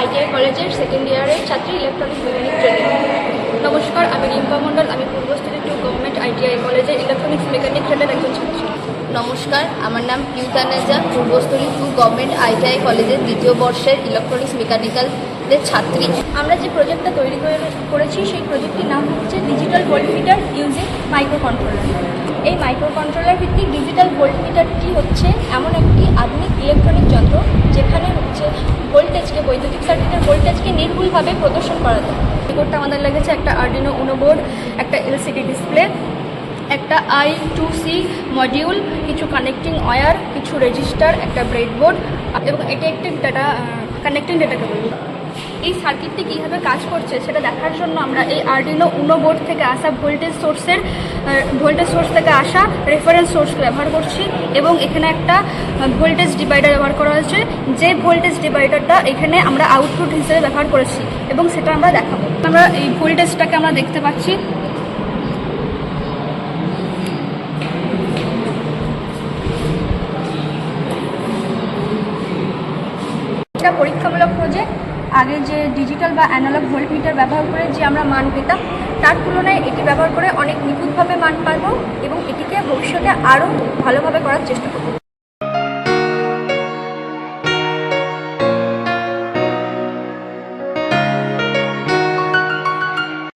ITI কলেজের second ইয়ারের ছাত্রী, ইলেকট্রনিক্স মেকানিক ট্রেনিং। নমস্কার, আমি রিম্পা মণ্ডল। আমি পূর্বস্থলী 2 গভর্নমেন্ট আইটিআই কলেজের ইলেকট্রনিক্স মেকানিক ট্রেনের একজন ছাত্রী। নমস্কার, আমার নাম পিউতানেজা। পূর্বস্থলী 2 গভর্নমেন্ট আইটিআই কলেজের দ্বিতীয় বর্ষের ইলেকট্রনিক্স মেকানিক্যালের ছাত্রী। আমরা যে প্রজেক্টটা তৈরি করেছি সেই প্রজেক্টটির নাম হচ্ছে digital voltmeter using micro controller. এই মাইক্রো কন্ট্রোলার ভিত্তিক ডিজিটাল ভোল্টমিটারটি হচ্ছে এমন একটি আধুনিক ইলেকট্রনিক যন্ত্র যেখানে হচ্ছে ভোল্টেজকে, বৈদ্যুতিক সার্কিটের ভোল্টেজকে নির্ভুলভাবে প্রদর্শন করা যায়। এই বোর্ডটা আমাদের লেগেছে একটা আর্ডিনো উনো বোর্ড, একটা এলসিডি ডিসপ্লে, একটা I2C মডিউল, কিছু কানেক্টিং ওয়্যার, কিছু রেজিস্টার, একটা ব্রেডবোর্ড এবং এটি একটি কানেক্টিং ডেটা কেবল। এই সার্কিটটি কীভাবে কাজ করছে সেটা দেখার জন্য আমরা এই আর্ডিনো উনো বোর্ড থেকে আসা ভোল্টেজ সোর্স থেকে আসা রেফারেন্স সোর্স ব্যবহার করছি এবং এখানে একটা ভোল্টেজ ডিভাইডার ব্যবহার করা হয়েছে। যে ভোল্টেজ ডিভাইডারটা এখানে আমরা আউটপুট হিসেবে ব্যবহার করেছি এবং সেটা আমরা দেখাবো। আমরা এই ভোল্টেজটাকে আমরা দেখতে পাচ্ছি। এটা পরীক্ষামূলক প্রজেক্ট। আগে যে ডিজিটাল বা অ্যানালগ ভোল্টমিটার ব্যবহার করে যে আমরা মান পেতাম তার তুলনায় এটি ব্যবহার করে অনেক নিখুঁতভাবে মান পাবো এবং এটিকে ভবিষ্যতে আরও ভালোভাবে করার চেষ্টা করব।